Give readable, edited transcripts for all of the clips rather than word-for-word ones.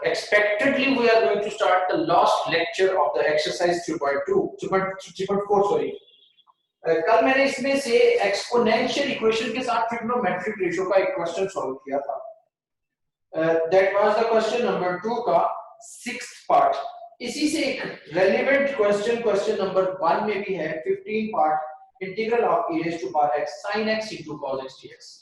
expectedly we are going to start the last lecture of the exercise 3.4 sorry. कल मैंने इसमें से exponential equation के साथ ट्रिग्नोमेट्रिक रेशियो का एक क्वेश्चन सॉल्व किया था. That was the question number 2 का 6th पार्ट. इसी से एक रेलेवेंट क्वेश्चन नंबर 1 में भी है 15 part integral of e raised to power x sin x into cos x dx.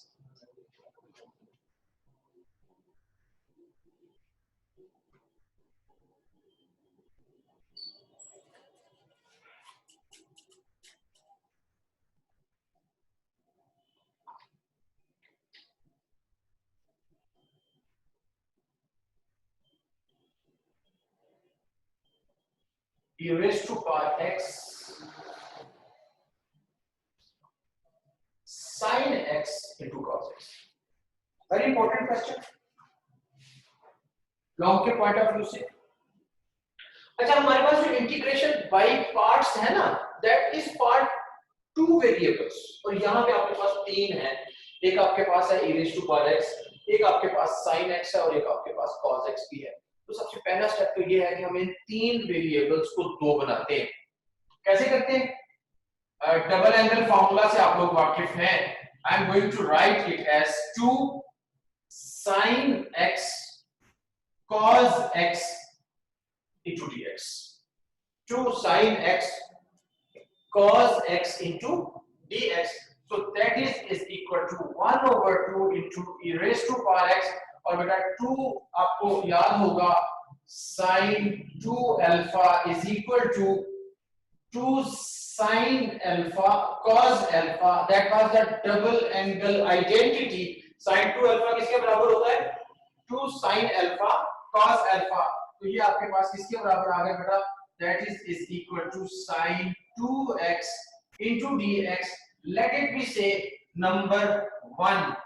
e raised to power x sin x into cos x. Very important question. Long के point of view से. अच्छा, हमारे पास जो integration by parts है ना, that is part 2 variables. और यहाँ पे आपके पास 3 है. एक आपके पास है e raised to power x, एक आपके पास sin x है और एक आपके पास cos x भी है. तो सबसे पहला स्टेप तो ये है कि हम इन 3 वेरिएबल्स को 2 बनाते हैं. कैसे करते हैं? डबल एंगल फार्मूला से आप लोग वाकिफ हैं. I am going to write it as 2 sin x cos x into dx. 2 sin x cos x into dx. So that is equal to 1 over 2 into e raised to power x. और बेटा 2 आपको याद होगा sin 2 alpha is equal to 2 sin alpha cos alpha. That was the double angle identity. sin 2 alpha किसके बराबर होता है? 2 sin alpha cos alpha. तो ये आपके पास किसके बराबर आ गया बेटा? That is equal to sin 2x into dx. Let it be say number 1.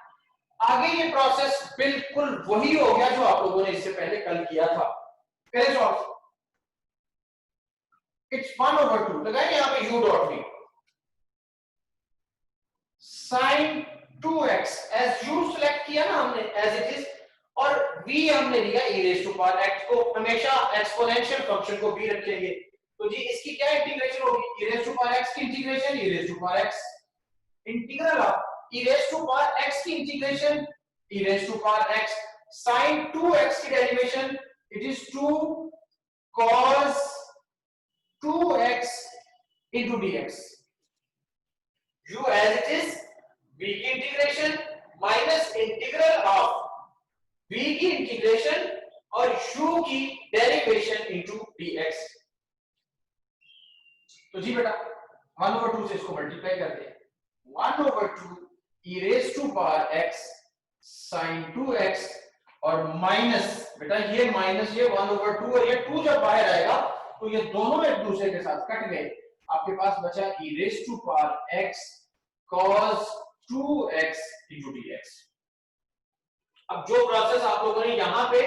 आगे ये प्रोसेस बिल्कुल वही हो गया जो आप लोगों ने इससे पहले कल किया था. पहले सॉल्व. It's 1 over 2. लगाएंगे यहाँ पे u dot v. sin 2x as u select किया ना हमने as it is, और v हमने लिया e raised to power x को. हमेशा एक्सपोनेंशियल फंक्शन को v रखेंगे. तो जी इसकी क्या इंटीग्रेशन होगी? e raised to power x की integration e raised to power x. Integral of e raised to power x की integration e raised to power x sin 2x की derivation it is 2 cos 2x into dx. u as it is, v की integration minus integral of v की integration और u की derivation into dx. तो जी बेटा 1 over 2 से इसको multiply करते हैं. 1 over 2 e raised to power x sin 2x और माइनस बेटा ये माइनस ये 1 over 2 और ये 2 जब बाहर आएगा तो ये दोनों एक दूसरे के साथ कट गए. आपके पास बचा e raised to power x cos 2x into dx. अब जो प्रोसेस आप लोगों ने यहाँ पे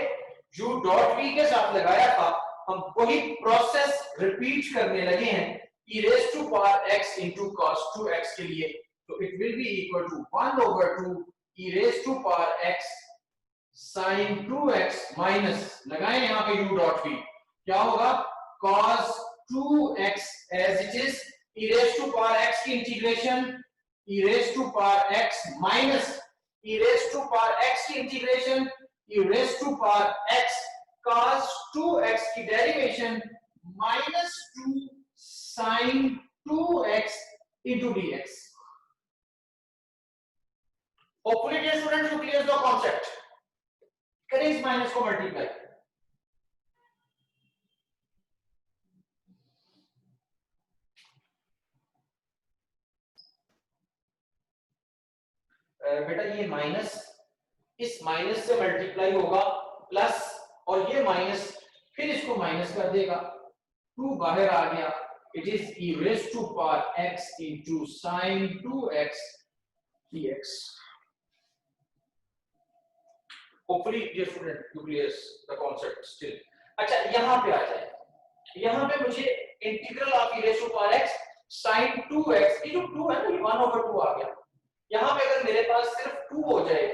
u डॉट v के साथ लगाया था, हम वही प्रोसेस रिपीट करने लगे हैं e raised to power x into cos 2x के लिए. So it will be equal to 1 over 2 e raised to power x sin 2x minus लगाएं यहाँ पे u dot v. क्या होगा? cos 2x as it is e raised to power x की integration e raised to power x minus e raised to power x की integration e raised to power x cos 2x की derivation minus 2 sin 2x into dx. Hopefully dear students you clear the concept. करें इस minus को multiply. बेटा ये minus इस minus से multiply होगा प्लस और ये माइनस फिर इसको माइनस कर देगा. 2 बाहर आ गया. It is e raised to power x into sin 2x dx. Hopefully dear student you clear the concept still. अच्छा यहाँ पे आ जाए. यहाँ पे मुझे integral of e raised to power x sin 2x, ये जो 2 है ना ये 1 over 2 आ गया. यहाँ पे अगर मेरे पास सिर्फ 2 हो जाए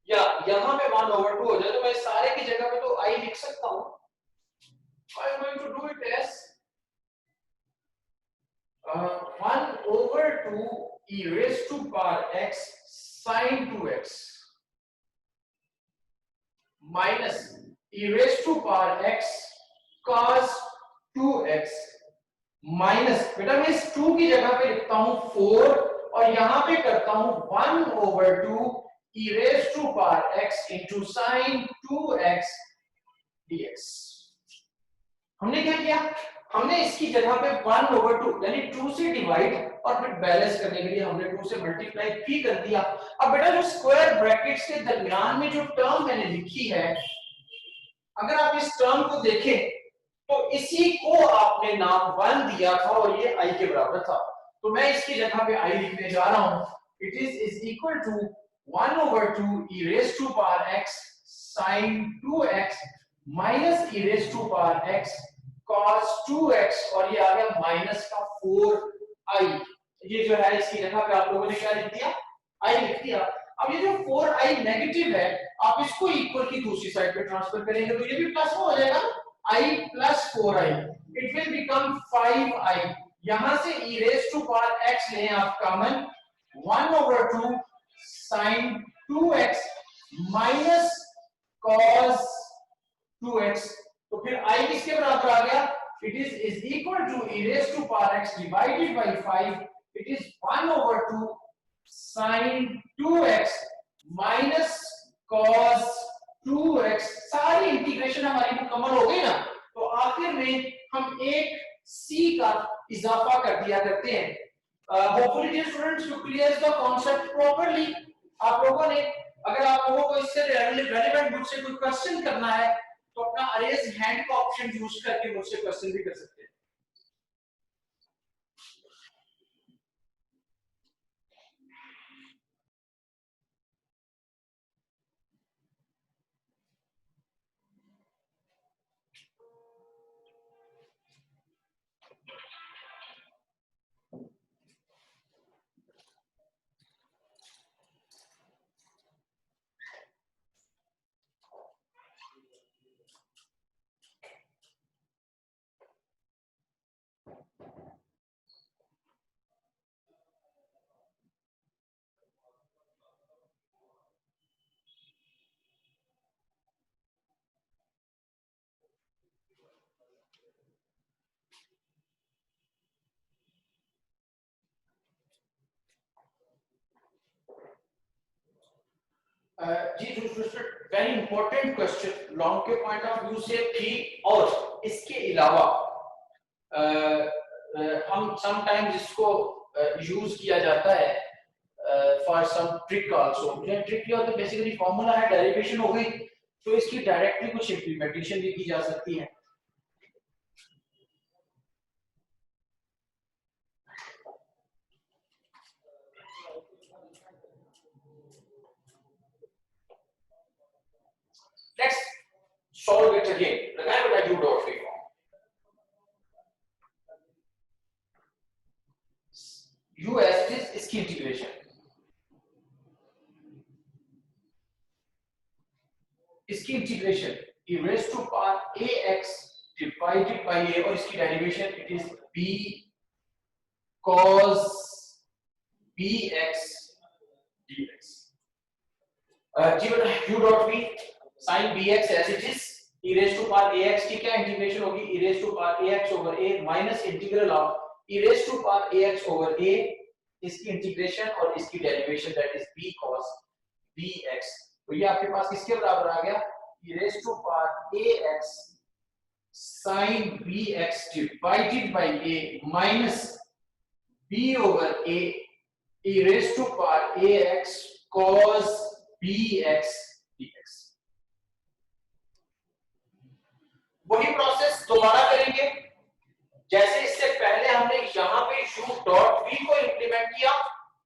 या यहाँ पे 1 over 2 हो जाए तो मैं सारे की जगह पे तो लिख सकता हूं, I am going to do it as 1/2 e raised to power x sin 2x minus e raised to power x cos 2x minus, बेटा मैं इस 2 की जगह पे लिखता हूं 4 और यहां पे करता हूं 1/2 e raised to power x into sin 2x dx। हमने क्या किया, हमने इसकी जगह पे 1/2 यानी 2 से डिवाइड और फिर बैलेंस करने के लिए हमने 2 से मल्टीप्लाई भी कर दिया। अब बेटा जो स्क्वायर ब्रैकेट्स के दरमियान में जो टर्म मैंने लिखी है, अगर आप इस टर्म को देखें तो इसी को आपने नाम 1 दिया था और ये i के बराबर था, तो मैं इसकी जगह पे i लिखने जा रहा हूं। It is equal to 1/2 e raised to power x sin 2x minus e raised to power x cos 2x और ये आ गया माइनस का 4i। ये जो है इसकी जगह पे आप लोगों ने क्या लिख दिया, i लिख दिया। अब ये जो 4i नेगेटिव है, आप इसको इक्वल की दूसरी साइड पे ट्रांसफर करेंगे तो ये भी प्लस हो जाएगा, i plus 4i, it will become 5i। यहां से e raised to power x लें आप common, 1/2 sin 2x minus cos 2x, तो फिर i किसके बराबर आ गया, it is equal to e raised to power x divided by 5, it is 1/2 sin 2x minus cos 2x। सारी इंटीग्रेशन हमारी मुकम्मल हो गई ना, तो आखिर में हम एक c का इजाफा कर दिया करते हैं। Hopefully dear students you clear the concept properly. आप लोगों ने, अगर आप लोगों को इससे रेलेवेंट बुक से कोई क्वेश्चन करना है तो अपना रेज हैंड का ऑप्शन यूज करके मुझसे क्वेश्चन भी कर सकते हैं। जी वेरी इंपॉर्टेंट क्वेश्चन लॉन्ग के पॉइंट ऑफ व्यू से भी, और इसके अलावा हम समटाइम्स इसको यूज किया जाता है for some trick also. Trick क्या होता है, बेसिकली फॉर्मूला है, डेरिवेशन हो गई, तो इसकी डायरेक्टली कुछ इंप्लीमेंटेशन भी की जा सकती है। Let's solve it again. Remember that u dot v form. u as it is, इसकी इंटीग्रेशन, इसकी integration e raised to power ax divided by a, और इसकी derivation it is b cos bx dx। जी बेटा u dot v sin bx as it is, e raised to power ax की क्या integration होगी, e raised to power ax over a minus integral of e raised to power ax over a, इसकी integration और इसकी derivation that is b cos bx। तो ये आपके पास किसके बराबर आ गया, e raised to power ax sin bx divided by a minus b over a e raised to power ax cos bx dx। वही प्रोसेस दोबारा करेंगे जैसे इससे पहले हमने यहां पे u डॉट v को इंप्लीमेंट किया,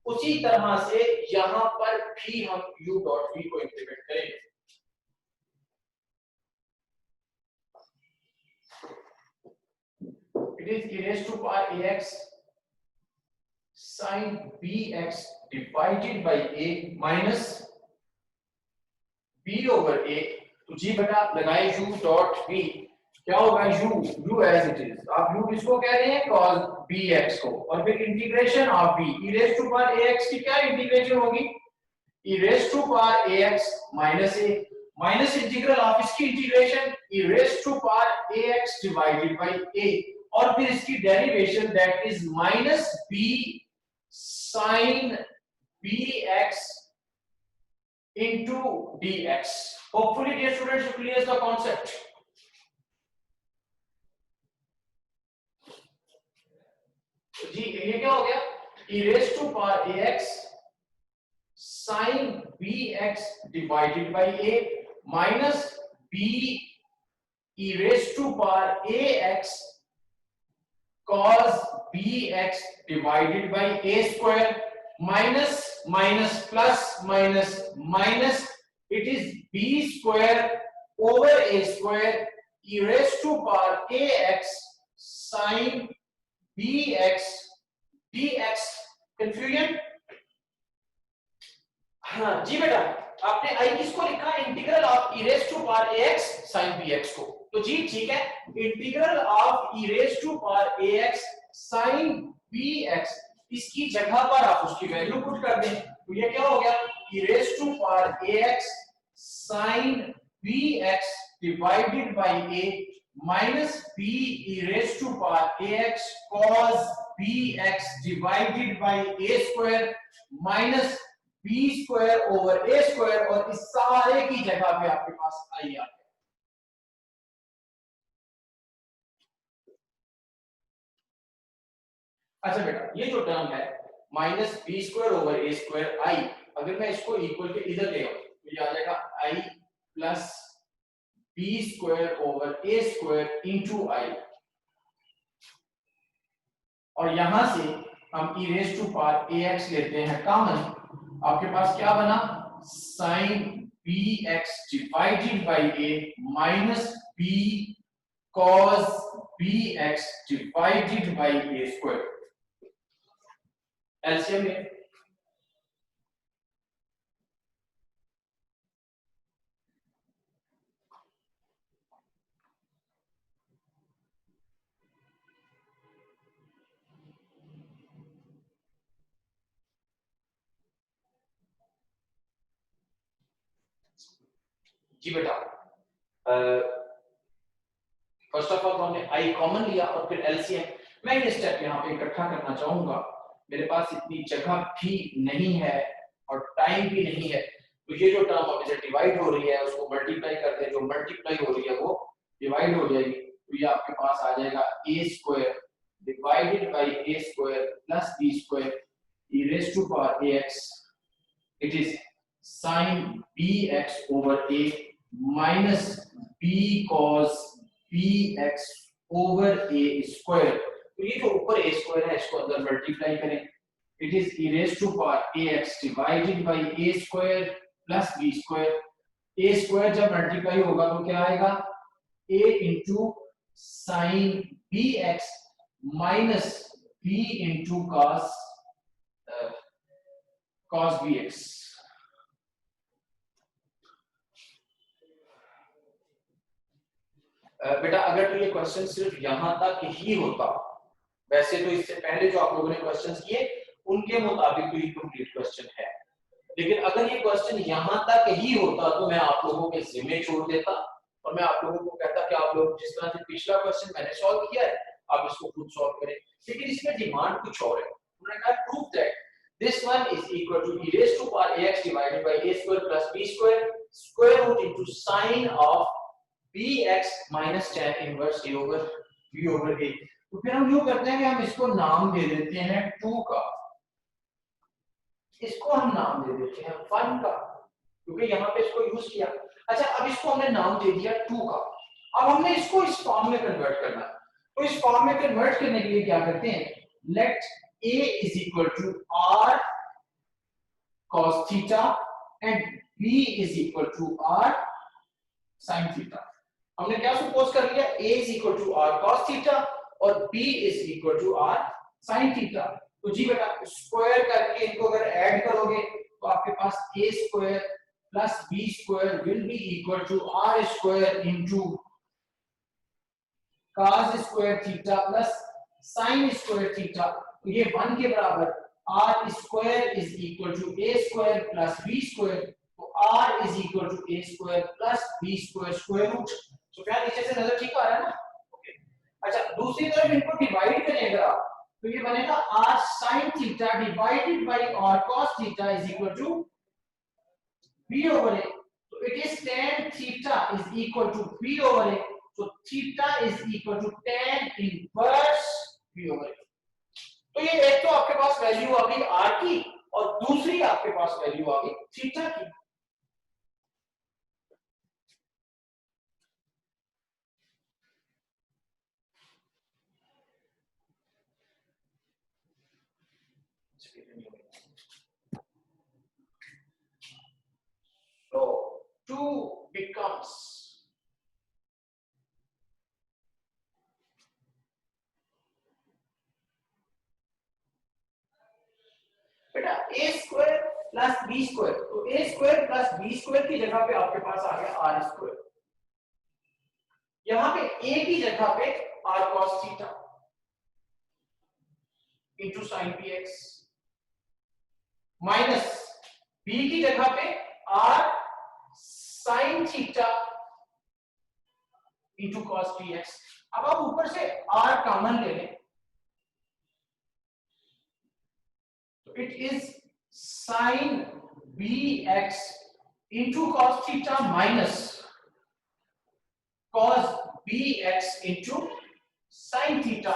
उसी तरह से यहां पर भी हम u डॉट v को इंप्लीमेंट करेंगे। It is e raised to power ax sin bx divided by a minus b over a, तो जी बेटा लगाए u डॉट v, क्या होगा u एज इट इज, आप u किसको कह रहे हैं cos bx को, और फिर integration of v e raise to power ax की क्या इंटीग्रेशन होगी, e raise to power ax minus a minus integral of इसकी integration e raise to power ax divided by a, और फिर इसकी derivation that is minus b sin bx into dx. Hopefully dear students you clear the concept. जी ये क्या हो गया, e raised to power ax sin bx divided by a minus b e raised to power ax cos bx divided by a square minus minus plus minus minus, it is b square over a square e raised to power ax sin bx dx. Confusion? हाँ जी बेटा, आपने आई किसको लिखा, integral of e raised to power ax sin bx को, तो जी ठीक है, integral of e raised to power ax sin bx, इसकी जगह पर आप उसकी वैल्यू पुट कर दें, तो ये क्या हो गया, e raised to power ax sin bx divided by a minus b e raised to power ax cos bx divided by a square minus b square over a square, और इस सारे की जगह पे आपके पास आई आ गया। अच्छा बेटा ये जो टर्म है minus B square over A square आई, अगर मैं इसको इक्वल के इधर ले आऊं तो ये आ जाएगा I plus B square over A square into I, और यहां से हम e raise to power ax लेते हैं कॉमन, आपके पास क्या बना sin bx divided by a minus b cos bx divided by a square, LCM में जी बेटा फर्स्ट ऑफ ऑल तो हमने आई कॉमन लिया और फिर एलसीएम, मैं ये स्टेप यहाँ पे इकट्ठा करना चाहूंगा, मेरे पास इतनी जगह भी नहीं है और टाइम भी नहीं है, तो ये जो टर्म अब इसे डिवाइड हो रही है उसको मल्टीप्लाई करते हैं, जो मल्टीप्लाई हो रही है वो डिवाइड हो जाएगी, तो ये आपके पास आ जाएगा a square divided by a square plus b square e raise to power ax, it is sin bx over a minus b cos bx over a square, तो ये जो ऊपर a स्क्वायर है इसको अंदर मल्टीप्लाई करें, it is e raise to power ax divided by a square plus b square, a square जब multiply होगा तो क्या आएगा a into sin bx minus b into cos bx। बेटा अगर तो ये क्वेश्चन सिर्फ यहां तक ही होता, वैसे तो इससे पहले जो आप लोगों ने क्वेश्चंस किए उनके मुताबिक तो ये कंप्लीट क्वेश्चन है, लेकिन अगर ये क्वेश्चन यहां तक ही होता तो मैं आप लोगों के जिम्मे छोड़ देता और मैं आप लोगों को कहता कि आप लोग जिस तरह से पिछला क्वेश्चन मैंने सॉल्व किया है आप इसको खुद सॉल्व करें, लेकिन इसमें डिमांड कुछ और है, उन्होंने कहा prove that this one is equal to e raised to power ax divided by a square plus b square square root into sine of bx minus tan inverse a over b over a। तो फिर हम यूं करते हैं कि हम इसको नाम दे देते हैं 2 का, इसको हम नाम दे देते हैं 1 का, क्योंकि यहाँ पे इसको यूज किया। अच्छा अब इसको हमने नाम दे दिया 2 का, अब हमने इसको इस फॉर्म में कन्वर्ट करना, तो इस फॉर्म में कन्वर्ट करने के लिए क्या करते हैं, late a is equal to r cos theta and b is equal to r sin theta। हमने क्या सपोज कर लिया, a is equal to r cos theta और b is equal to r sin theta। तो जी बेटा square करके इनको अगर ऐड करोगे तो आपके पास a square plus b square will be equal to r square into cos square theta plus sin square theta। तो ये 1 के बराबर r square is equal to a square plus b square। तो r is equal to a square plus b square square root। तो क्या नीचे से नजर ठीक आ रहा है ना? ओके अच्छा, दूसरी तरफ इनको डिवाइड करें अगर आप, तो ये बनेगा r sin theta divided by r cos theta is equal to b over a। तो it is tan theta is equal to b over a। so theta is equal to tan inverse b over a। तो ये एक तो आपके पास value आ गई r की और दूसरी आपके पास वैल्यू आ गई थीटा की। So 2 becomes बेटा a square plus b square. तो a square plus b square की जगह पे आपके पास आ गया r स्क्वायर, यहां पे a की जगह पे r cos theta into sin px minus b की जगह पे r sin theta into cos px। अब आप ऊपर से r कॉमन ले लें, तो it is sin bx into cos theta minus cos bx into sin theta।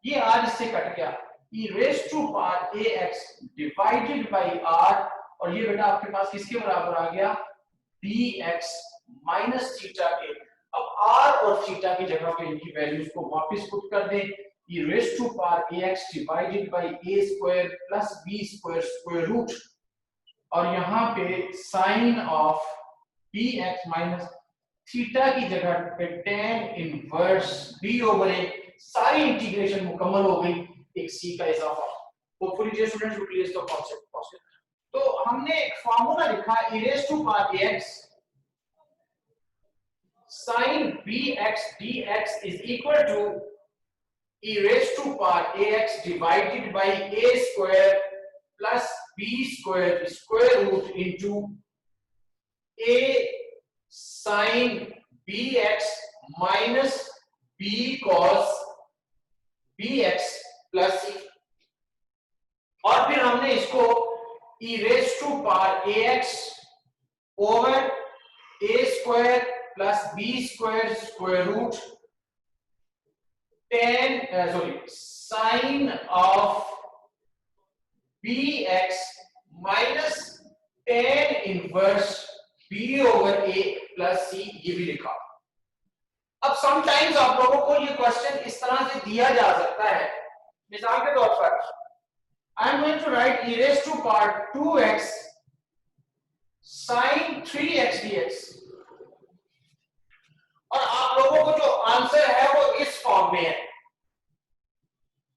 ये r इससे कट गया, e raised to power ax divided by r, और ये बेटा आपके पास किसके बराबर आ गया bx minus theta के। अब r और थीटा की जगह पे इनकी वैल्यूज को वापस पुट कर दें, e raised to power ax divided by a square plus b square square root, और यहाँ पे sin of bx minus theta की जगह पे tan inverse b over a। सारी इंटीग्रेशन मुकम्मल हो गई, एक c का इजाफा। Hopefully dear students you clear the concept. तो हमने एक फार्मूला लिखा e raised to power ax sin bx dx is equal to e raised to power ax divided by a square plus b square square root into a sin bx minus b cos bx plus c। और फिर हमने इसको e raised to power ax over a square plus b square square root sin of bx minus tan inverse b over a plus c, ये भी लिखा। अब sometimes आप लोगों को ये क्वेश्चन इस तरह से दिया जा सकता है, मिसाल के तौर पर I am going to write e raised to power 2x sin 3x dx, और आप लोगों को जो आंसर है वो इस फॉर्म में है।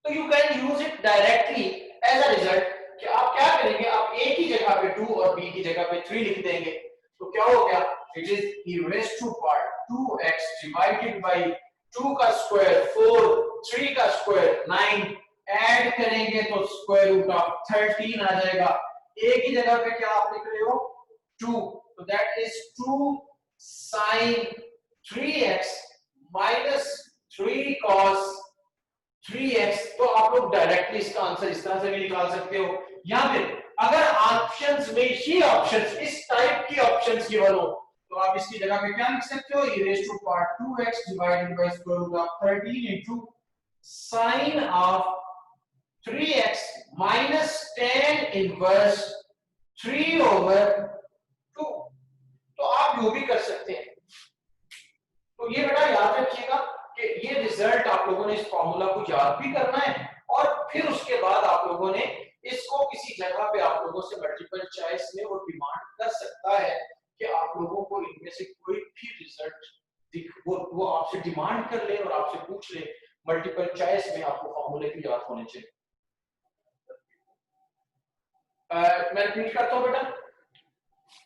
तो you can use it directly as a result कि आप क्या करेंगे, आप a की जगह पे 2 और b की जगह पे 3 लिख देंगे। तो क्या हो गया, it is e raised to power 2x divided by 2 का स्क्वायर 4, 3 का स्क्वायर 9, ऐड करेंगे तो स्क्वायर रूट ऑफ 13 आ जाएगा। a की जगह पे क्या आप लिख रहे हो 2, तो that is 2 sin 3x minus 3 cos 3x। तो आप लोग डायरेक्टली इसका आंसर इस तरह से भी निकाल सकते हो, या फिर अगर ऑप्शंस में ही ऑप्शंस इस टाइप की ऑप्शंस गिवन हो तो आप इसकी जगह पे क्या लिख सकते हो, e raised to power 2x divided by square root of 13 into sin of 3x minus tan inverse 3 over 2। तो आप जो भी कर सकते हैं। तो ये बेटा याद रखिएगा कि ये रिजल्ट आप लोगों ने इस फॉर्मूला को याद भी करना है, और फिर उसके बाद आप लोगों ने इसको किसी जगह पे आप लोगों से मल्टीपल चॉइस में वो डिमांड कर सकता है कि आप लोगों को इनमें से कोई भी रिजल्ट वो आपसे डिमांड कर ले और आपसे पूछ ले, मल्टीपल चॉइस में आपको फॉर्मूले की याद होने चाहिए। मैं रिपीट करता हूं बेटा,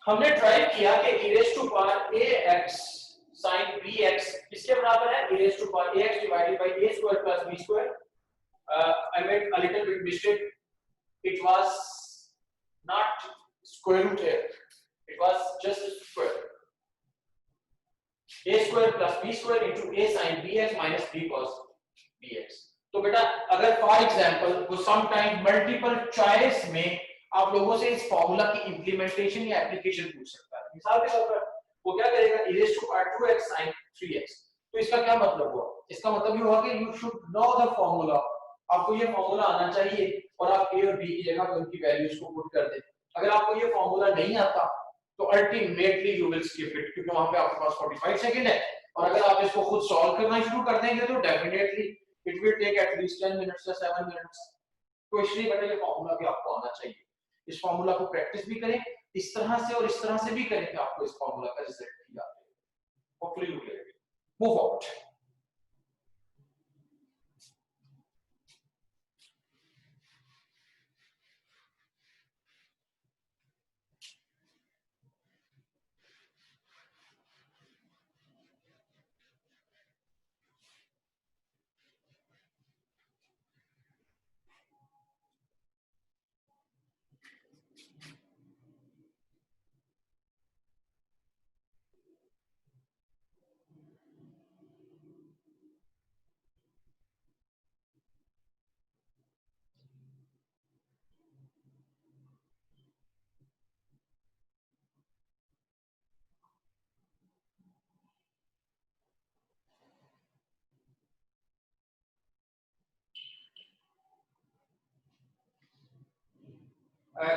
हमने ड्राइव किया कि e raised to power ax sin bx इसके बराबर है e raised to power ax divided by a square plus b square. I made a little bit mistake. It was not square root here. It was just square. A square plus b square into a sin bx minus b cos bx. तो बेटा अगर for example वो some time multiple choice में आप लोगों से इस formula की इंप्लीमेंटेशन या एप्लीकेशन पूछ सकता है. मिसाल के तौर पर वो क्या करेगा e raised to power 2x sin 3x. तो इसका क्या मतलब हुआ? इसका मतलब ये हुआ कि you should know the formula. आपको ये फॉर्मूला आना चाहिए और आप a और b की जगह पे उनकी वैल्यूज को पुट कर दें. अगर आपको ये फॉर्मूला नहीं आता तो ultimately you will skip it क्योंकि वहां पे आपके पास 45 सेकंड है और अगर आप इसको खुद सॉल्व करना शुरू कर देंगे तो definitely it will take at least 10 minutes या 7 मिनट्स. तो इसलिए बेटा ये फॉर्मूला भी आपको आना चाहिए. इस फॉर्मूला को प्रैक्टिस भी करें इस तरह से और इस तरह से भी करें कि आपको इस फॉर्मूला का रिजल्ट भी याद रहे. Hopefully you get it. Move forward.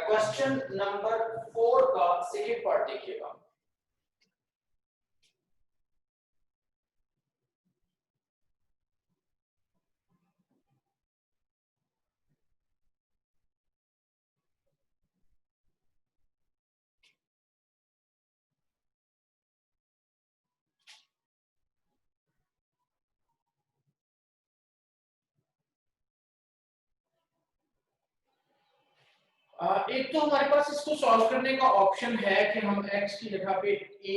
Question number 4 का सेकंड पार्ट देखिएगा. एक तो हमारे पास इसको सॉल्व करने का ऑप्शन है कि हम x की जगह पे a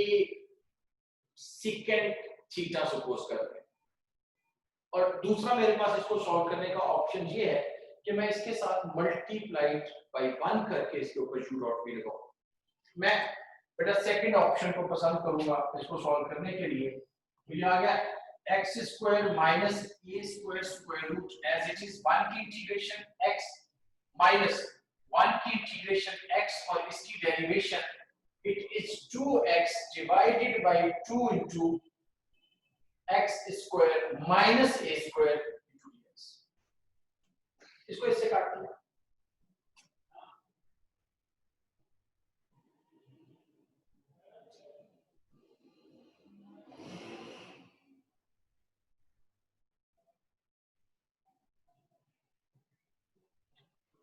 सेकंड थीटा सपोज करते हैं और दूसरा मेरे पास इसको सॉल्व करने का ऑप्शन ये है कि मैं इसके साथ मल्टीप्लाइड बाय 1 करके इसके ऊपर u डॉट v लगाऊं. मैं बेटा सेकंड ऑप्शन को पसंद करूंगा इसको सॉल्व करने के लिए. तो ये आ गया x square minus a square square root as it is 1 की इंटीग्रेशन x माइनस 1 की इंटीग्रेशन x और इसकी derivation it is 2x divided by 2 into x square minus a square into dx. इसको इससे काट दिया.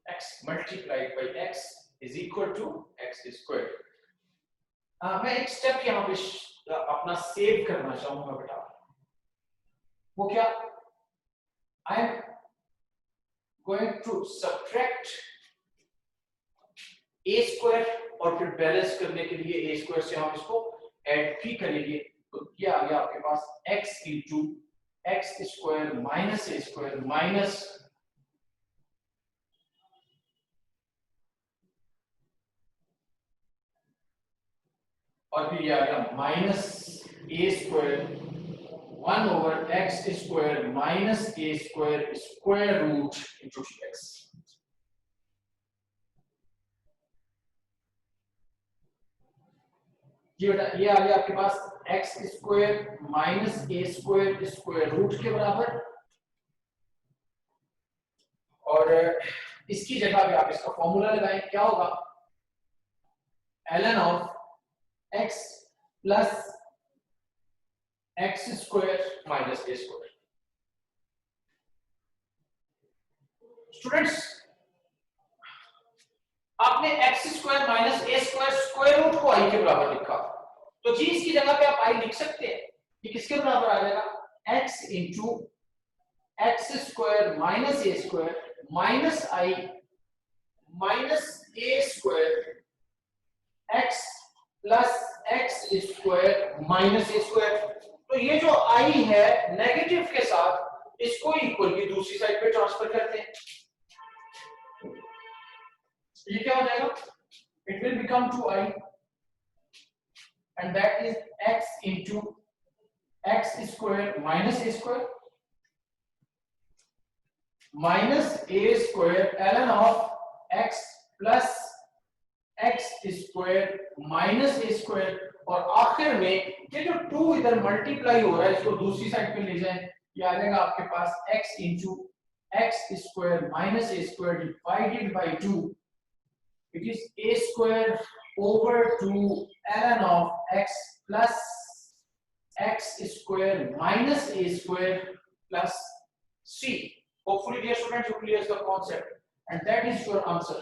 x multiplied by x is equal to x squared. मैं एक स्टेप यहाँ पे अपना सेव करना चाहूंगा बेटा. वो क्या? I am going to subtract a square और फिर बैलेंस करने के लिए a square से हम इसको ऐड भी करेंगे. तो ये आ गया आपके पास x into x square minus a square minus और फिर ये आ गया minus a square 1 over x square minus a square square root into dx. ये बेटा ये आ गया आपके पास x square minus a square square root के बराबर और इसकी जगह पे आप इसका फॉर्मूला लगाएं. क्या होगा? ln of x plus x square minus a square. Students आपने x square minus a square square root को i के बराबर लिखा तो जी इसकी जगह पे आप i लिख सकते हैं. ये किसके बराबर आ जाएगा? x into x square minus a square minus i minus a square x plus x square minus A square. तो ये जो i है नेगेटिव के साथ इसको इक्वल की दूसरी साइड पे ट्रांसफर करते हैं। ये क्या हो जाएगा? It will become 2i and that is x into x square minus a square minus a square ln of x plus x square minus a square। और आखिर में ये जो 2 इधर मल्टीप्लाई हो रहा है इसको दूसरी साइड पे ले जाएं, ये आ जाएगा आपके पास x into x square minus a square divided by 2, it is a square over 2 ln of x plus x square minus a square plus c। Hopefully dear students you clear the concept and that is your answer।